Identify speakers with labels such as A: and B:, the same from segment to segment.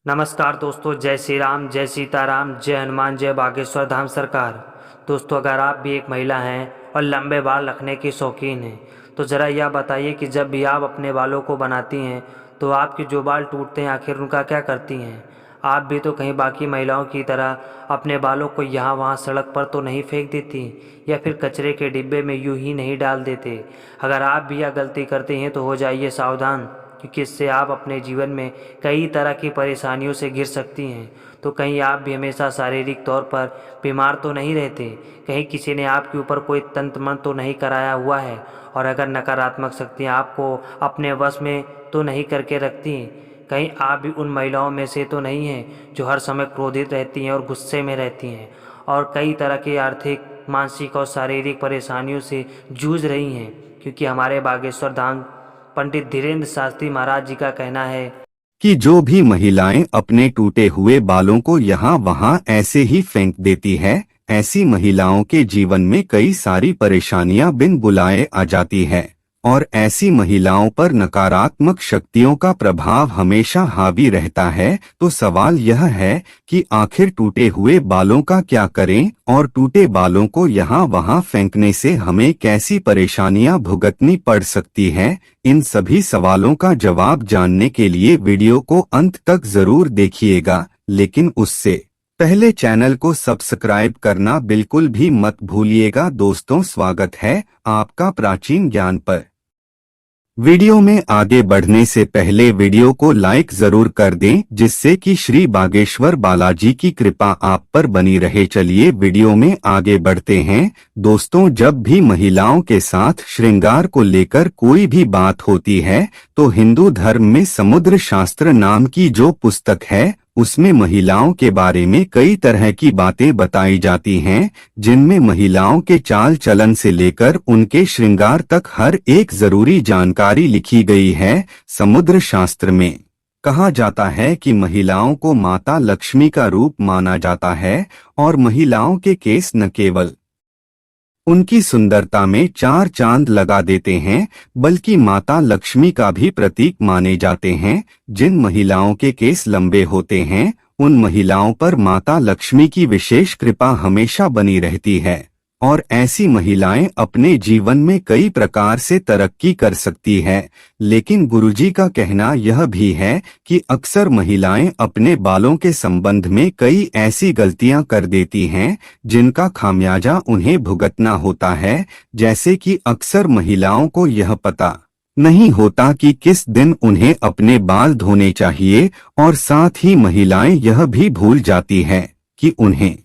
A: नमस्कार दोस्तों, जय श्री राम, जय सीताराम, जय हनुमान, जय बागेश्वर धाम सरकार। दोस्तों, अगर आप भी एक महिला हैं और लंबे बाल रखने की शौकीन हैं तो ज़रा यह बताइए कि जब भी आप अपने बालों को बनाती हैं तो आपके जो बाल टूटते हैं आखिर उनका क्या करती हैं। आप भी तो कहीं बाकी महिलाओं की तरह अपने बालों को यहाँ वहाँ सड़क पर तो नहीं फेंक देती या फिर कचरे के डिब्बे में यूं ही नहीं डाल देते। अगर आप भी यह गलती करते हैं तो हो जाइए सावधान, क्योंकि इससे आप अपने जीवन में कई तरह की परेशानियों से घिर सकती हैं। तो कहीं आप भी हमेशा शारीरिक तौर पर बीमार तो नहीं रहते, कहीं किसी ने आपके ऊपर कोई तंत्र मंत्र तो नहीं कराया हुआ है, और अगर नकारात्मक शक्तियाँ आपको अपने वश में तो नहीं करके रखती, कहीं आप भी उन महिलाओं में से तो नहीं हैं जो हर समय क्रोधित रहती हैं और गुस्से में रहती हैं और कई तरह की आर्थिक, मानसिक और शारीरिक परेशानियों से जूझ रही हैं। क्योंकि हमारे बागेश्वर धाम पंडित धीरेन्द्र शास्त्री महाराज जी का कहना है
B: कि जो भी महिलाएं अपने टूटे हुए बालों को यहाँ वहाँ ऐसे ही फेंक देती है, ऐसी महिलाओं के जीवन में कई सारी परेशानियां बिन बुलाए आ जाती है और ऐसी महिलाओं पर नकारात्मक शक्तियों का प्रभाव हमेशा हावी रहता है। तो सवाल यह है कि आखिर टूटे हुए बालों का क्या करें और टूटे बालों को यहाँ वहाँ फेंकने से हमें कैसी परेशानियां भुगतनी पड़ सकती है। इन सभी सवालों का जवाब जानने के लिए वीडियो को अंत तक जरूर देखिएगा, लेकिन उससे पहले चैनल को सब्सक्राइब करना बिल्कुल भी मत भूलिएगा। दोस्तों, स्वागत है आपका प्राचीन ज्ञान पर। वीडियो में आगे बढ़ने से पहले वीडियो को लाइक जरूर कर दें, जिससे कि श्री बागेश्वर बालाजी की कृपा आप पर बनी रहे। चलिए वीडियो में आगे बढ़ते हैं। दोस्तों, जब भी महिलाओं के साथ श्रृंगार को लेकर कोई भी बात होती है तो हिंदू धर्म में समुद्र शास्त्र नाम की जो पुस्तक है उसमें महिलाओं के बारे में कई तरह की बातें बताई जाती हैं, जिनमें महिलाओं के चाल चलन से लेकर उनके श्रृंगार तक हर एक जरूरी जानकारी लिखी गई है। समुद्र शास्त्र में कहा जाता है कि महिलाओं को माता लक्ष्मी का रूप माना जाता है और महिलाओं के केस न केवल उनकी सुंदरता में चार चांद लगा देते हैं, बल्कि माता लक्ष्मी का भी प्रतीक माने जाते हैं। जिन महिलाओं के केस लंबे होते हैं उन महिलाओं पर माता लक्ष्मी की विशेष कृपा हमेशा बनी रहती है और ऐसी महिलाएं अपने जीवन में कई प्रकार से तरक्की कर सकती है। लेकिन गुरुजी का कहना यह भी है कि अक्सर महिलाएं अपने बालों के संबंध में कई ऐसी गलतियां कर देती हैं जिनका खामियाजा उन्हें भुगतना होता है। जैसे कि अक्सर महिलाओं को यह पता नहीं होता कि किस दिन उन्हें अपने बाल धोने चाहिए और साथ ही महिलाएं यह भी भूल जाती हैं कि उन्हें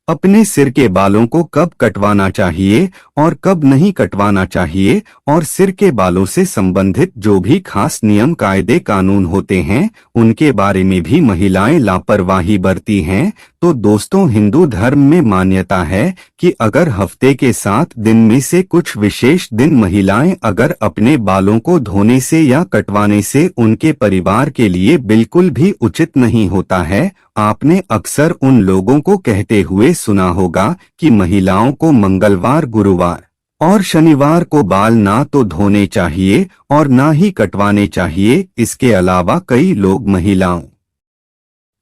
B: अपने सिर के बालों को कब कटवाना चाहिए और कब नहीं कटवाना चाहिए, और सिर के बालों से संबंधित जो भी खास नियम कायदे कानून होते हैं उनके बारे में भी महिलाएं लापरवाही बरती हैं। तो दोस्तों, हिंदू धर्म में मान्यता है कि अगर हफ्ते के 7 दिन में से कुछ विशेष दिन महिलाएं अगर अपने बालों को धोने से या कटवाने से उनके परिवार के लिए बिल्कुल भी उचित नहीं होता है। आपने अक्सर उन लोगों को कहते हुए सुना होगा कि महिलाओं को मंगलवार, गुरुवार और शनिवार को बाल ना तो धोने चाहिए और ना ही कटवाने चाहिए। इसके अलावा कई लोग महिलाओं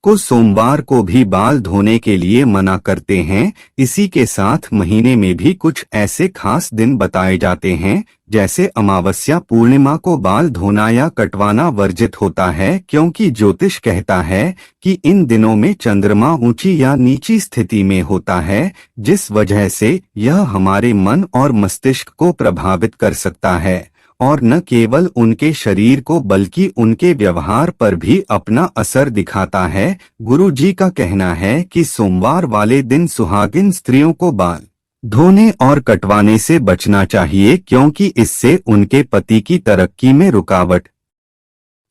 B: को सोमवार को भी बाल धोने के लिए मना करते हैं। इसी के साथ महीने में भी कुछ ऐसे खास दिन बताए जाते हैं, जैसे अमावस्या, पूर्णिमा को बाल धोना या कटवाना वर्जित होता है, क्योंकि ज्योतिष कहता है कि इन दिनों में चंद्रमा ऊंची या नीची स्थिति में होता है, जिस वजह से यह हमारे मन और मस्तिष्क को प्रभावित कर सकता है और न केवल उनके शरीर को बल्कि उनके व्यवहार पर भी अपना असर दिखाता है। गुरुजी का कहना है कि सोमवार वाले दिन सुहागिन स्त्रियों को बाल धोने और कटवाने से बचना चाहिए, क्योंकि इससे उनके पति की तरक्की में रुकावट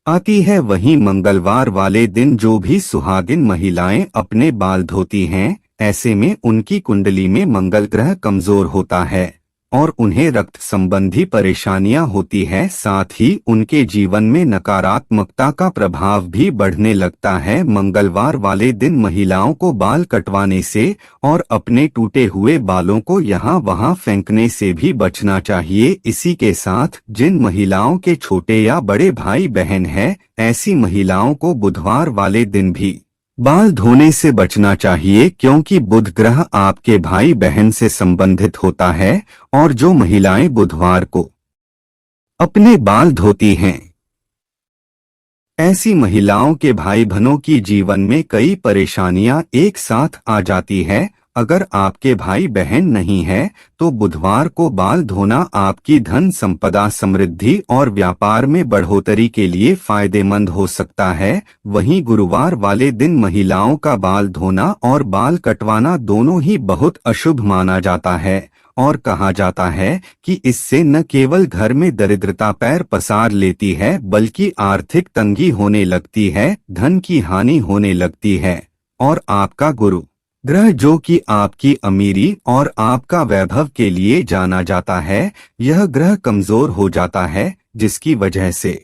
B: आती है। वहीं मंगलवार वाले दिन जो भी सुहागिन महिलाएं अपने बाल धोती हैं, ऐसे में उनकी कुंडली में मंगल ग्रह कमजोर होता है और उन्हें रक्त संबंधी परेशानियां होती है। साथ ही उनके जीवन में नकारात्मकता का प्रभाव भी बढ़ने लगता है। मंगलवार वाले दिन महिलाओं को बाल कटवाने से और अपने टूटे हुए बालों को यहाँ वहाँ फेंकने से भी बचना चाहिए। इसी के साथ जिन महिलाओं के छोटे या बड़े भाई बहन हैं, ऐसी महिलाओं को बुधवार वाले दिन भी बाल धोने से बचना चाहिए, क्योंकि बुध ग्रह आपके भाई बहन से संबंधित होता है। और जो महिलाएं बुधवार को अपने बाल धोती हैं, ऐसी महिलाओं के भाई बहनों की जीवन में कई परेशानियां एक साथ आ जाती है। अगर आपके भाई बहन नहीं है तो बुधवार को बाल धोना आपकी धन संपदा, समृद्धि और व्यापार में बढ़ोतरी के लिए फायदेमंद हो सकता है। वहीं गुरुवार वाले दिन महिलाओं का बाल धोना और बाल कटवाना दोनों ही बहुत अशुभ माना जाता है और कहा जाता है कि इससे न केवल घर में दरिद्रता पैर पसार लेती है, बल्कि आर्थिक तंगी होने लगती है, धन की हानि होने लगती है और आपका गुरु ग्रह, जो कि आपकी अमीरी और आपका वैभव के लिए जाना जाता है, यह ग्रह कमजोर हो जाता है, जिसकी वजह से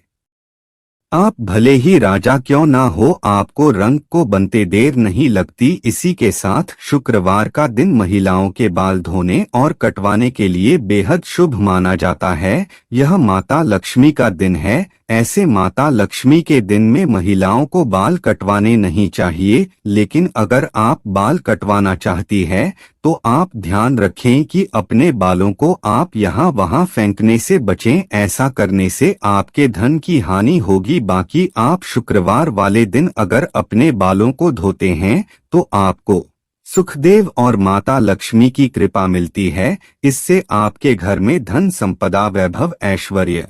B: आप भले ही राजा क्यों ना हो, आपको रंग को बनते देर नहीं लगती। इसी के साथ शुक्रवार का दिन महिलाओं के बाल धोने और कटवाने के लिए बेहद शुभ माना जाता है। यह माता लक्ष्मी का दिन है। ऐसे माता लक्ष्मी के दिन में महिलाओं को बाल कटवाने नहीं चाहिए, लेकिन अगर आप बाल कटवाना चाहती है तो आप ध्यान रखें कि अपने बालों को आप यहाँ वहाँ फेंकने से बचें। ऐसा करने से आपके धन की हानि होगी। बाकी आप शुक्रवार वाले दिन अगर अपने बालों को धोते हैं तो आपको सुखदेव और माता लक्ष्मी की कृपा मिलती है। इससे आपके घर में धन संपदा, वैभव, ऐश्वर्य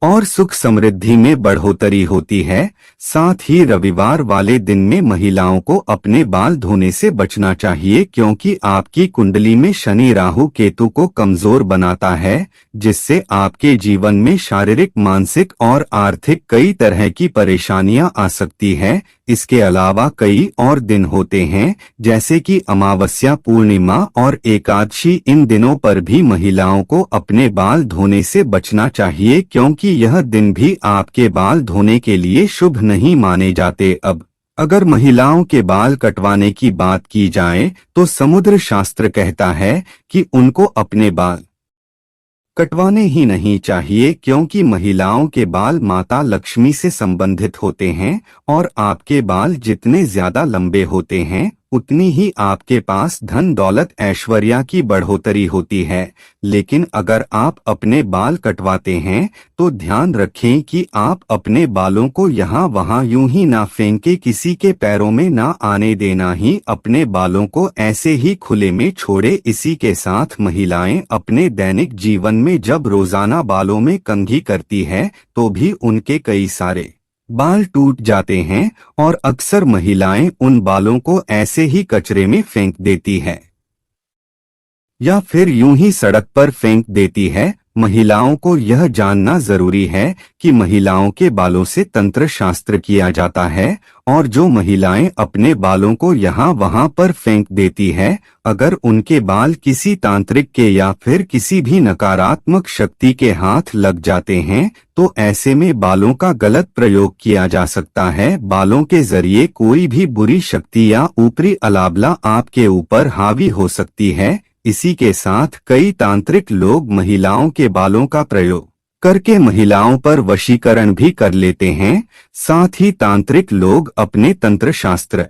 B: और सुख समृद्धि में बढ़ोतरी होती है। साथ ही रविवार वाले दिन में महिलाओं को अपने बाल धोने से बचना चाहिए, क्योंकि आपकी कुंडली में शनि राहु केतु को कमजोर बनाता है, जिससे आपके जीवन में शारीरिक, मानसिक और आर्थिक कई तरह की परेशानियां आ सकती है। इसके अलावा कई और दिन होते हैं, जैसे कि अमावस्या, पूर्णिमा और एकादशी। इन दिनों पर भी महिलाओं को अपने बाल धोने से बचना चाहिए, क्योंकि यह दिन भी आपके बाल धोने के लिए शुभ नहीं माने जाते। अब अगर महिलाओं के बाल कटवाने की बात की जाए तो समुद्र शास्त्र कहता है कि उनको अपने बाल कटवाने ही नहीं चाहिए, क्योंकि महिलाओं के बाल माता लक्ष्मी से संबंधित होते हैं और आपके बाल जितने ज्यादा लंबे होते हैं उतनी ही आपके पास धन, दौलत, ऐश्वर्य की बढ़ोतरी होती है। लेकिन अगर आप अपने बाल कटवाते हैं तो ध्यान रखें कि आप अपने बालों को यहाँ वहाँ यूं ही ना फेंके, किसी के पैरों में ना आने देना ही, अपने बालों को ऐसे ही खुले में छोड़े। इसी के साथ महिलाएं अपने दैनिक जीवन में जब रोजाना बालों में कंघी करती है तो भी उनके कई सारे बाल टूट जाते हैं और अक्सर महिलाएं उन बालों को ऐसे ही कचरे में फेंक देती है या फिर यूं ही सड़क पर फेंक देती है। महिलाओं को यह जानना जरूरी है कि महिलाओं के बालों से तंत्र शास्त्र किया जाता है और जो महिलाएं अपने बालों को यहाँ वहाँ पर फेंक देती है, अगर उनके बाल किसी तांत्रिक के या फिर किसी भी नकारात्मक शक्ति के हाथ लग जाते हैं तो ऐसे में बालों का गलत प्रयोग किया जा सकता है। बालों के जरिए कोई भी बुरी शक्ति या ऊपरी अलाबला आपके ऊपर हावी हो सकती है। इसी के साथ कई तांत्रिक लोग महिलाओं के बालों का प्रयोग करके महिलाओं पर वशीकरण भी कर लेते हैं। साथ ही तांत्रिक लोग अपने तंत्र शास्त्र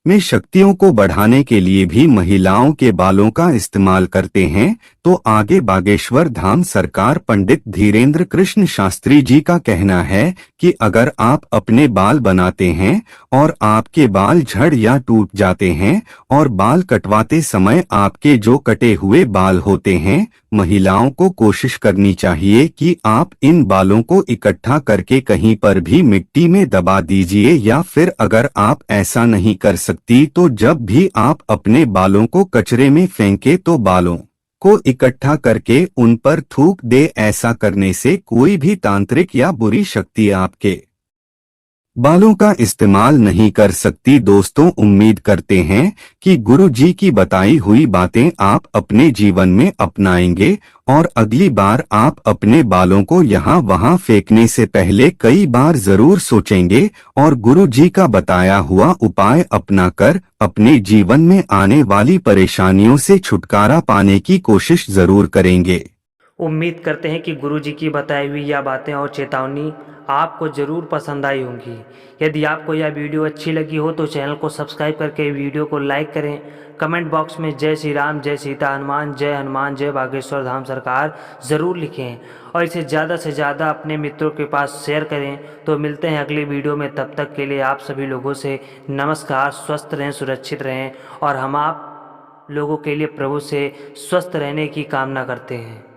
B: में शक्तियों को बढ़ाने के लिए भी महिलाओं के बालों का इस्तेमाल करते हैं। तो आगे बागेश्वर धाम सरकार पंडित धीरेन्द्र कृष्ण शास्त्री जी का कहना है कि अगर आप अपने बाल बनाते हैं और आपके बाल झड़ या टूट जाते हैं और बाल कटवाते समय आपके जो कटे हुए बाल होते हैं, महिलाओं को कोशिश करनी चाहिए कि आप इन बालों को इकट्ठा करके कहीं पर भी मिट्टी में दबा दीजिए, या फिर अगर आप ऐसा नहीं कर सकती तो जब भी आप अपने बालों को कचरे में फेंके तो बालों को इकट्ठा करके उन पर थूक दे। ऐसा करने से कोई भी तांत्रिक या बुरी शक्ति आपके बालों का इस्तेमाल नहीं कर सकती। दोस्तों, उम्मीद करते हैं कि गुरु जी की बताई हुई बातें आप अपने जीवन में अपनाएंगे और अगली बार आप अपने बालों को यहाँ वहाँ फेंकने से पहले कई बार जरूर सोचेंगे और गुरु जी का बताया हुआ उपाय अपनाकर अपने जीवन में आने वाली परेशानियों से छुटकारा पाने की कोशिश जरूर करेंगे।
A: उम्मीद करते हैं कि गुरु जी की बताई हुई यह बातें और चेतावनी आपको ज़रूर पसंद आई होंगी। यदि आपको यह वीडियो अच्छी लगी हो तो चैनल को सब्सक्राइब करके वीडियो को लाइक करें। कमेंट बॉक्स में जय श्री राम, जय सीता हनुमान, जय बागेश्वर धाम सरकार ज़रूर लिखें और इसे ज़्यादा से ज़्यादा अपने मित्रों के पास शेयर करें। तो मिलते हैं अगली वीडियो में, तब तक के लिए आप सभी लोगों से नमस्कार। स्वस्थ रहें, सुरक्षित रहें और हम आप लोगों के लिए प्रभु से स्वस्थ रहने की कामना करते हैं।